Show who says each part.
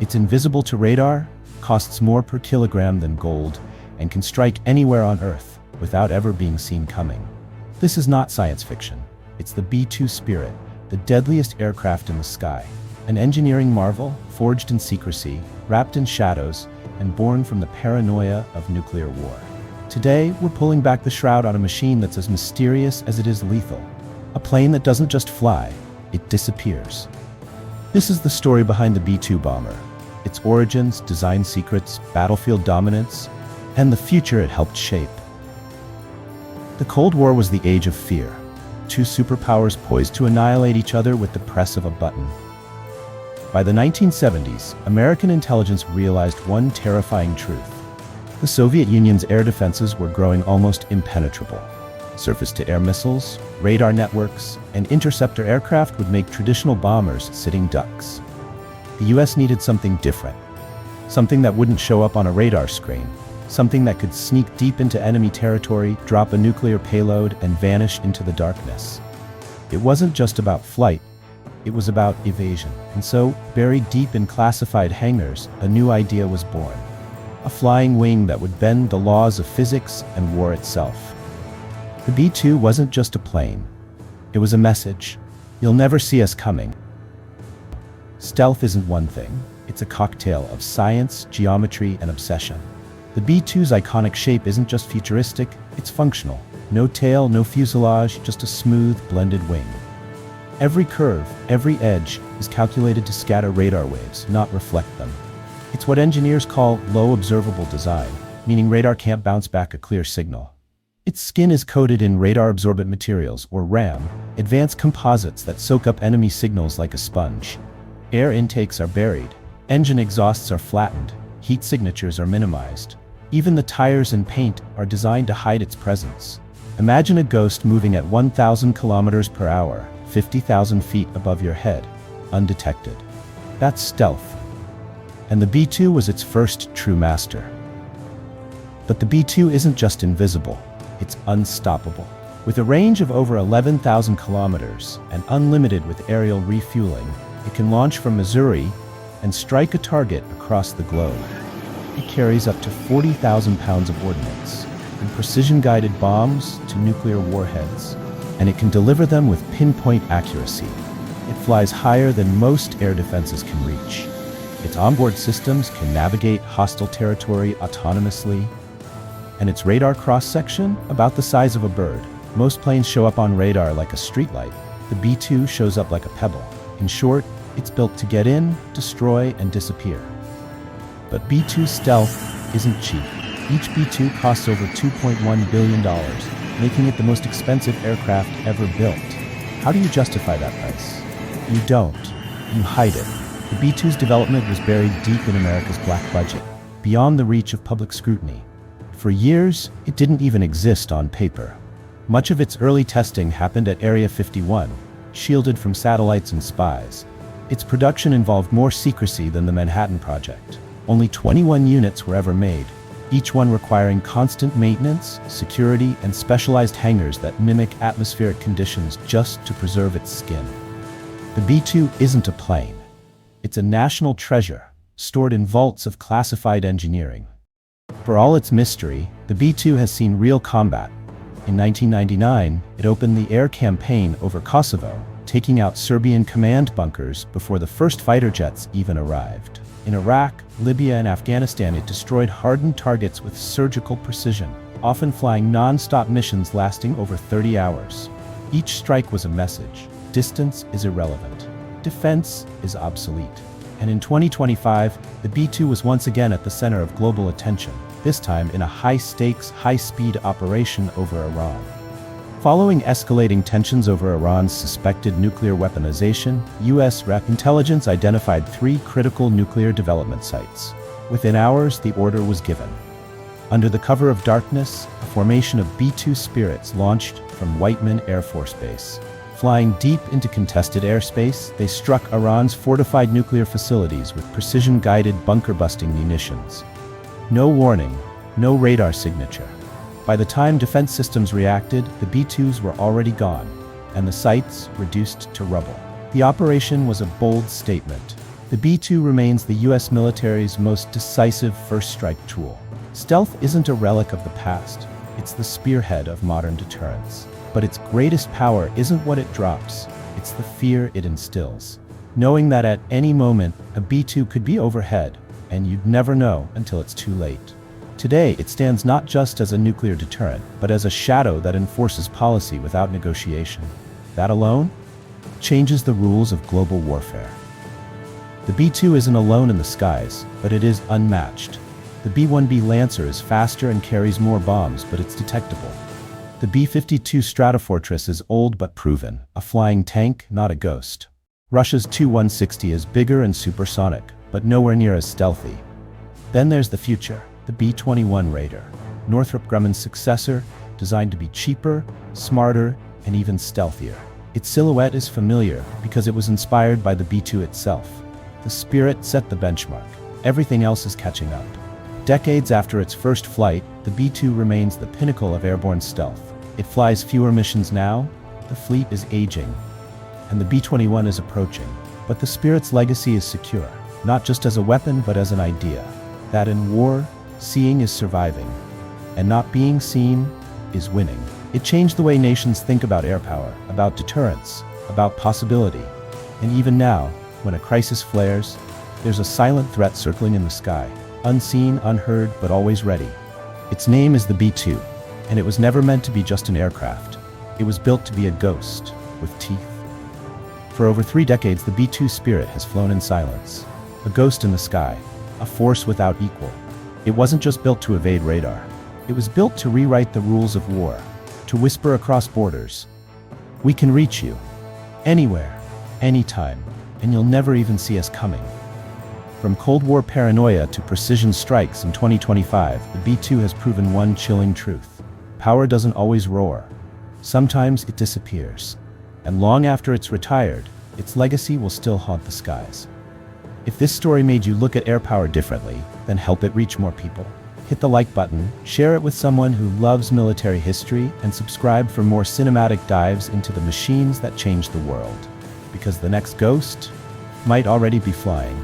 Speaker 1: It's invisible to radar, costs more per kilogram than gold, and can strike anywhere on Earth without ever being seen coming. This is not science fiction. It's the B-2 Spirit, the deadliest aircraft in the sky. An engineering marvel, forged in secrecy, wrapped in shadows, and born from the paranoia of nuclear war. Today, we're pulling back the shroud on a machine that's as mysterious as it is lethal. A plane that doesn't just fly, it disappears. This is the story behind the B-2 bomber. Its origins, design secrets, battlefield dominance, and the future it helped shape. The Cold War was the age of fear. Two superpowers poised to annihilate each other with the press of a button. By the 1970s, American intelligence realized one terrifying truth. The Soviet Union's air defenses were growing almost impenetrable. Surface-to-air missiles, radar networks, and interceptor aircraft would make traditional bombers sitting ducks. The US needed something different. Something that wouldn't show up on a radar screen. Something that could sneak deep into enemy territory, drop a nuclear payload, and vanish into the darkness. It wasn't just about flight, it was about evasion. And so, buried deep in classified hangars, a new idea was born. A flying wing that would bend the laws of physics and war itself. The B-2 wasn't just a plane. It was a message. You'll never see us coming. Stealth isn't one thing. It's a cocktail of science, geometry, and obsession. The B-2's iconic shape isn't just futuristic, it's functional. No tail, no fuselage, just a smooth, blended wing. Every curve, every edge, is calculated to scatter radar waves, not reflect them. It's what engineers call low observable design, meaning radar can't bounce back a clear signal. Its skin is coated in radar-absorbent materials, or RAM, advanced composites that soak up enemy signals like a sponge. Air intakes are buried, engine exhausts are flattened, heat signatures are minimized. Even the tires and paint are designed to hide its presence. Imagine a ghost moving at 1,000 kilometers per hour, 50,000 feet above your head, undetected. That's stealth. And the B-2 was its first true master. But the B-2 isn't just invisible, it's unstoppable. With a range of over 11,000 kilometers and unlimited with aerial refueling, it can launch from Missouri and strike a target across the globe. It carries up to 40,000 pounds of ordnance, from precision-guided bombs to nuclear warheads, and it can deliver them with pinpoint accuracy. It flies higher than most air defenses can reach. Its onboard systems can navigate hostile territory autonomously, and its radar cross-section, about the size of a bird. Most planes show up on radar like a streetlight. The B-2 shows up like a pebble. In short, it's built to get in, destroy, and disappear. But B-2 stealth isn't cheap. Each B-2 costs over $2.1 billion, making it the most expensive aircraft ever built. How do you justify that price? You don't. You hide it. The B-2's development was buried deep in America's black budget, beyond the reach of public scrutiny. For years, it didn't even exist on paper. Much of its early testing happened at Area 51, shielded from satellites and spies. Its production involved more secrecy than the Manhattan Project. Only 21 units were ever made, each one requiring constant maintenance, security, and specialized hangars that mimic atmospheric conditions just to preserve its skin. The B-2 isn't a plane. It's a national treasure, stored in vaults of classified engineering. For all its mystery, the B-2 has seen real combat. In 1999, it opened the air campaign over Kosovo, taking out Serbian command bunkers before the first fighter jets even arrived. In Iraq, Libya, and Afghanistan, it destroyed hardened targets with surgical precision, often flying non-stop missions lasting over 30 hours. Each strike was a message. Distance is irrelevant. Defense is obsolete. And in 2025, the B-2 was once again at the center of global attention, this time in a high-stakes, high-speed operation over Iran. Following escalating tensions over Iran's suspected nuclear weaponization, U.S. intelligence identified 3 critical nuclear development sites. Within hours, the order was given. Under the cover of darkness, a formation of B-2 Spirits launched from Whiteman Air Force Base. Flying deep into contested airspace, they struck Iran's fortified nuclear facilities with precision-guided bunker-busting munitions. No warning, no radar signature. By the time defense systems reacted, the B-2s were already gone, and the sites reduced to rubble. The operation was a bold statement. The B-2 remains the US military's most decisive first strike tool. Stealth isn't a relic of the past, it's the spearhead of modern deterrence. But its greatest power isn't what it drops, it's the fear it instills. Knowing that at any moment, a B-2 could be overhead, and you'd never know until it's too late. Today, it stands not just as a nuclear deterrent, but as a shadow that enforces policy without negotiation. That alone changes the rules of global warfare. The B-2 isn't alone in the skies, but it is unmatched. The B-1B Lancer is faster and carries more bombs, but it's detectable. The B-52 Stratofortress is old but proven, a flying tank, not a ghost. Russia's Tu-160 is bigger and supersonic, but nowhere near as stealthy. Then there's the future, the B-21 Raider, Northrop Grumman's successor, designed to be cheaper, smarter, and even stealthier. Its silhouette is familiar because it was inspired by the B-2 itself. The Spirit set the benchmark. Everything else is catching up. Decades after its first flight, the B-2 remains the pinnacle of airborne stealth. It flies fewer missions now, the fleet is aging, and the B-21 is approaching. But the Spirit's legacy is secure, not just as a weapon but as an idea. That in war, seeing is surviving, and not being seen is winning. It changed the way nations think about air power, about deterrence, about possibility. And even now, when a crisis flares, there's a silent threat circling in the sky, unseen, unheard, but always ready. Its name is the B-2, and it was never meant to be just an aircraft. It was built to be a ghost, with teeth. For over 3 decades, the B-2 Spirit has flown in silence, a ghost in the sky, a force without equal. It wasn't just built to evade radar. It was built to rewrite the rules of war, to whisper across borders. We can reach you, anywhere, anytime, and you'll never even see us coming. From Cold War paranoia to precision strikes in 2025, the B-2 has proven one chilling truth. Power doesn't always roar. Sometimes it disappears. And long after it's retired, its legacy will still haunt the skies. If this story made you look at air power differently, then help it reach more people. Hit the like button, share it with someone who loves military history, and subscribe for more cinematic dives into the machines that changed the world. Because the next ghost might already be flying.